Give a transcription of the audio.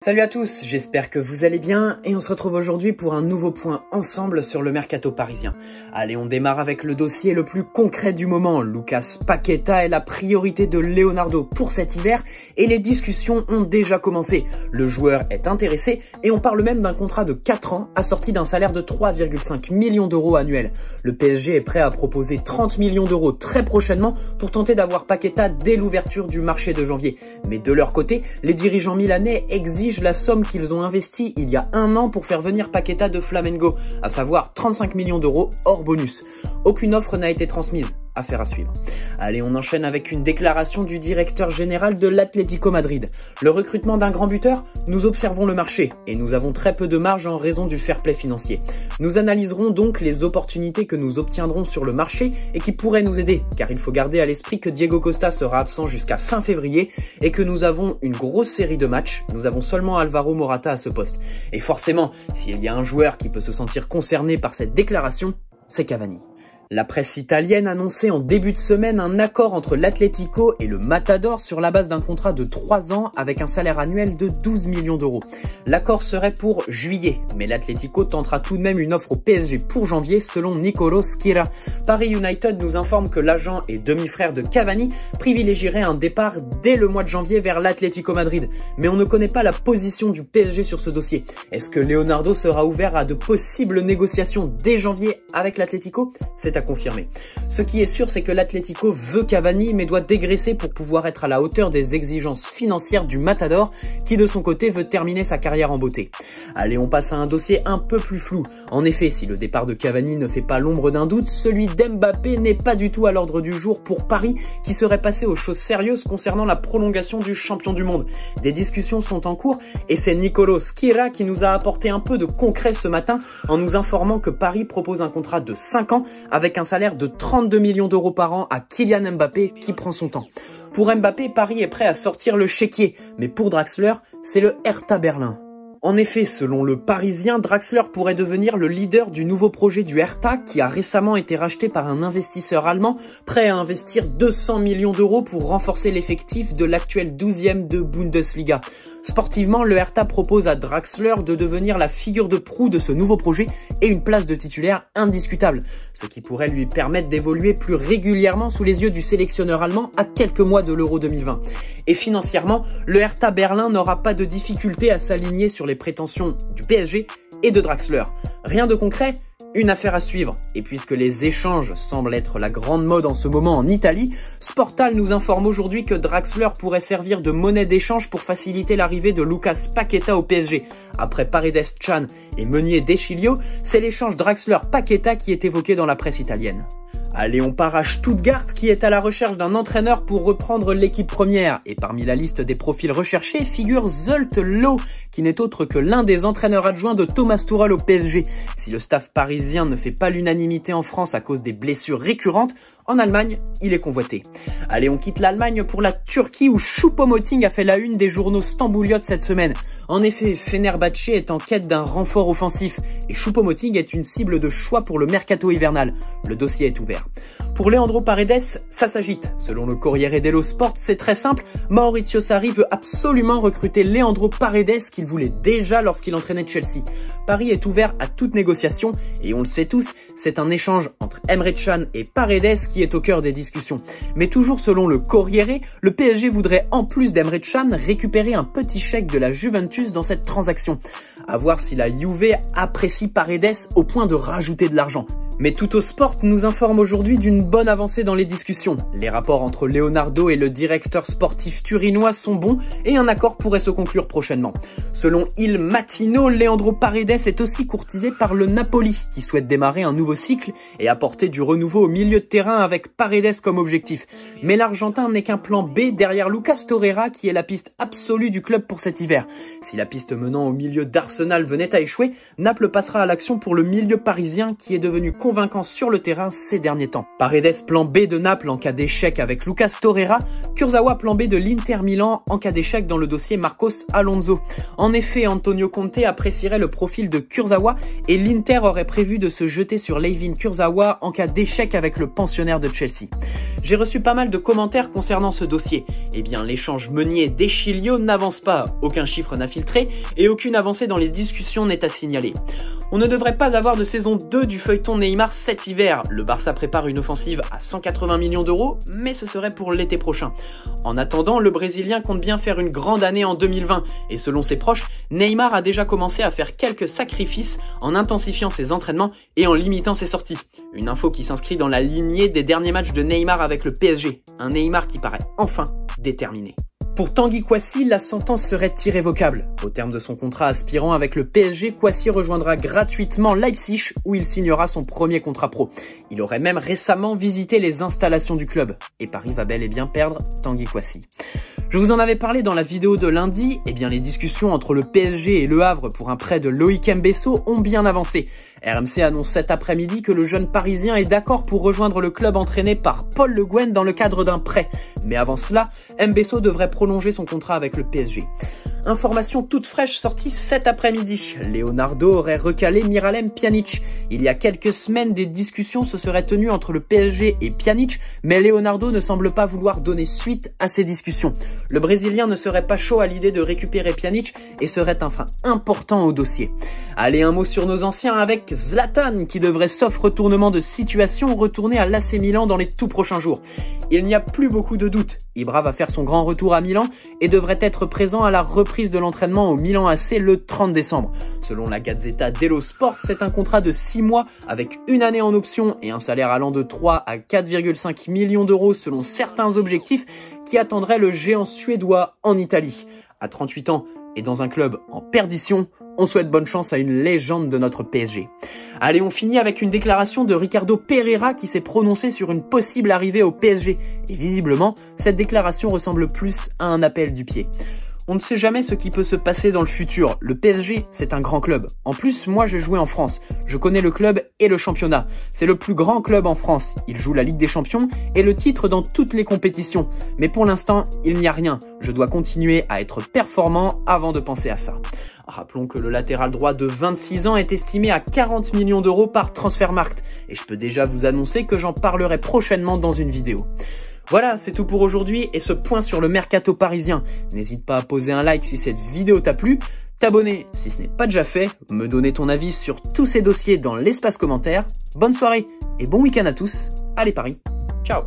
Salut à tous, j'espère que vous allez bien et on se retrouve aujourd'hui pour un nouveau point ensemble sur le mercato parisien. Allez, on démarre avec le dossier le plus concret du moment. Lucas Paqueta est la priorité de Leonardo pour cet hiver et les discussions ont déjà commencé. Le joueur est intéressé et on parle même d'un contrat de 4 ans assorti d'un salaire de 3,5 millions d'euros annuels. Le PSG est prêt à proposer 30 millions d'euros très prochainement pour tenter d'avoir Paqueta dès l'ouverture du marché de janvier. Mais de leur côté, les dirigeants milanais exigent la somme qu'ils ont investie il y a un an pour faire venir Paqueta de Flamengo, à savoir 35 millions d'euros hors bonus. Aucune offre n'a été transmise. Affaire à suivre. Allez, on enchaîne avec une déclaration du directeur général de l'Atlético Madrid. Le recrutement d'un grand buteur, nous observons le marché et nous avons très peu de marge en raison du fair play financier. Nous analyserons donc les opportunités que nous obtiendrons sur le marché et qui pourraient nous aider, car il faut garder à l'esprit que Diego Costa sera absent jusqu'à fin février et que nous avons une grosse série de matchs. Nous avons seulement Alvaro Morata à ce poste. Et forcément, s'il y a un joueur qui peut se sentir concerné par cette déclaration, c'est Cavani. La presse italienne annonçait en début de semaine un accord entre l'Atlético et le Matador sur la base d'un contrat de 3 ans avec un salaire annuel de 12 millions d'euros. L'accord serait pour juillet, mais l'Atlético tentera tout de même une offre au PSG pour janvier selon Nicolo Schira. Paris United nous informe que l'agent et demi-frère de Cavani privilégierait un départ dès le mois de janvier vers l'Atlético Madrid. Mais on ne connaît pas la position du PSG sur ce dossier. Est-ce que Leonardo sera ouvert à de possibles négociations dès janvier avec l'Atlético? C'est à confirmer. Ce qui est sûr, c'est que l'Atlético veut Cavani mais doit dégraisser pour pouvoir être à la hauteur des exigences financières du Matador qui de son côté veut terminer sa carrière en beauté. Allez, on passe à un dossier un peu plus flou. En effet, si le départ de Cavani ne fait pas l'ombre d'un doute, celui d'Mbappé n'est pas du tout à l'ordre du jour pour Paris qui serait passé aux choses sérieuses concernant la prolongation du champion du monde. Des discussions sont en cours et c'est Nicolo Schira qui nous a apporté un peu de concret ce matin en nous informant que Paris propose un contrat de 5 ans avec un salaire de 32 millions d'euros par an à Kylian Mbappé qui prend son temps. Pour Mbappé, Paris est prêt à sortir le chéquier, mais pour Draxler, c'est le Hertha Berlin. En effet, selon le Parisien, Draxler pourrait devenir le leader du nouveau projet du Hertha qui a récemment été racheté par un investisseur allemand prêt à investir 200 millions d'euros pour renforcer l'effectif de l'actuel 12e de Bundesliga. Sportivement, le Hertha propose à Draxler de devenir la figure de proue de ce nouveau projet et une place de titulaire indiscutable, ce qui pourrait lui permettre d'évoluer plus régulièrement sous les yeux du sélectionneur allemand à quelques mois de l'Euro 2020. Et financièrement, le Hertha Berlin n'aura pas de difficulté à s'aligner sur les prétentions du PSG et de Draxler. Rien de concret, une affaire à suivre. Et puisque les échanges semblent être la grande mode en ce moment en Italie, Sportal nous informe aujourd'hui que Draxler pourrait servir de monnaie d'échange pour faciliter l'arrivée de Lucas Paqueta au PSG. Après Paredes Chan et Meunier Deschilio, c'est l'échange Draxler-Paqueta qui est évoqué dans la presse italienne. Allez, on part à Stuttgart qui est à la recherche d'un entraîneur pour reprendre l'équipe première. Et parmi la liste des profils recherchés figure Zulte Loh, qui n'est autre que l'un des entraîneurs adjoints de Thomas Tuchel au PSG. Si le staff parisien ne fait pas l'unanimité en France à cause des blessures récurrentes, en Allemagne, il est convoité. Allez, on quitte l'Allemagne pour la Turquie où Choupo-Moting a fait la une des journaux stambouliotes cette semaine. En effet, Fenerbahçe est en quête d'un renfort offensif et Choupo-Moting est une cible de choix pour le mercato hivernal. Le dossier est ouvert. Pour Leandro Paredes, ça s'agite. Selon le Corriere dello Sport, c'est très simple. Maurizio Sarri veut absolument recruter Leandro Paredes qu'il voulait déjà lorsqu'il entraînait Chelsea. Paris est ouvert à toute négociation et on le sait tous, c'est un échange entre Emre Can et Paredes qui est au cœur des discussions. Mais toujours selon le Corriere, le PSG voudrait en plus d'Emre Can récupérer un petit chèque de la Juventus dans cette transaction. À voir si la Juve apprécie Paredes au point de rajouter de l'argent. Mais Tuttosport nous informe aujourd'hui d'une bonne avancée dans les discussions. Les rapports entre Leonardo et le directeur sportif turinois sont bons et un accord pourrait se conclure prochainement. Selon Il Mattino, Leandro Paredes est aussi courtisé par le Napoli qui souhaite démarrer un nouveau cycle et apporter du renouveau au milieu de terrain avec Paredes comme objectif. Mais l'Argentin n'est qu'un plan B derrière Lucas Torreira qui est la piste absolue du club pour cet hiver. Si la piste menant au milieu d'Arsenal venait à échouer, Naples passera à l'action pour le milieu parisien qui est devenu convaincant sur le terrain ces derniers temps. Paredes plan B de Naples en cas d'échec avec Lucas Torreira, Kurzawa plan B de l'Inter Milan en cas d'échec dans le dossier Marcos Alonso. En effet, Antonio Conte apprécierait le profil de Kurzawa et l'Inter aurait prévu de se jeter sur Layvin Kurzawa en cas d'échec avec le pensionnaire de Chelsea. J'ai reçu pas mal de commentaires concernant ce dossier. Eh bien, l'échange Meunier-Deschilio n'avance pas, aucun chiffre n'a filtré et aucune avancée dans les discussions n'est à signaler. On ne devrait pas avoir de saison 2 du feuilleton Neymar cet hiver. Le Barça prépare une offensive à 180 millions d'euros, mais ce serait pour l'été prochain. En attendant, le Brésilien compte bien faire une grande année en 2020 et selon ses proches, Neymar a déjà commencé à faire quelques sacrifices en intensifiant ses entraînements et en limitant ses sorties. Une info qui s'inscrit dans la lignée des derniers matchs de Neymar avec le PSG, un Neymar qui paraît enfin déterminé. Pour Tanguy Kouassi, la sentence serait irrévocable. Au terme de son contrat aspirant avec le PSG, Kouassi rejoindra gratuitement Leipzig où il signera son premier contrat pro. Il aurait même récemment visité les installations du club. Et Paris va bel et bien perdre Tanguy Kouassi. Je vous en avais parlé dans la vidéo de lundi, eh bien les discussions entre le PSG et Le Havre pour un prêt de Loïc Mbesso ont bien avancé. RMC annonce cet après-midi que le jeune Parisien est d'accord pour rejoindre le club entraîné par Paul Le Guen dans le cadre d'un prêt. Mais avant cela, Mbesso devrait prolonger son contrat avec le PSG. Information toute fraîche sortie cet après-midi. Leonardo aurait recalé Miralem Pjanic. Il y a quelques semaines, des discussions se seraient tenues entre le PSG et Pjanic, mais Leonardo ne semble pas vouloir donner suite à ces discussions. Le Brésilien ne serait pas chaud à l'idée de récupérer Pjanic et serait un frein important au dossier. Allez, un mot sur nos anciens avec Zlatan qui devrait, sauf retournement de situation, retourner à l'AC Milan dans les tout prochains jours. Il n'y a plus beaucoup de doutes. Ibra va faire son grand retour à Milan et devrait être présent à la reprise de l'entraînement au Milan AC le 30 décembre. Selon la Gazzetta dello Sport, c'est un contrat de 6 mois avec une année en option et un salaire allant de 3 à 4,5 millions d'euros selon certains objectifs qui attendraient le géant suédois en Italie. À 38 ans et dans un club en perdition, on souhaite bonne chance à une légende de notre PSG. Allez, on finit avec une déclaration de Ricardo Pereira qui s'est prononcé sur une possible arrivée au PSG. Et visiblement, cette déclaration ressemble plus à un appel du pied. On ne sait jamais ce qui peut se passer dans le futur. Le PSG, c'est un grand club. En plus, moi, j'ai joué en France. Je connais le club et le championnat. C'est le plus grand club en France. Il joue la Ligue des Champions et le titre dans toutes les compétitions. Mais pour l'instant, il n'y a rien. Je dois continuer à être performant avant de penser à ça. Rappelons que le latéral droit de 26 ans est estimé à 40 millions d'euros par Transfermarkt. Et je peux déjà vous annoncer que j'en parlerai prochainement dans une vidéo. Voilà, c'est tout pour aujourd'hui et ce point sur le mercato parisien. N'hésite pas à poser un like si cette vidéo t'a plu, t'abonner si ce n'est pas déjà fait, me donner ton avis sur tous ces dossiers dans l'espace commentaire. Bonne soirée et bon week-end à tous. Allez Paris, ciao!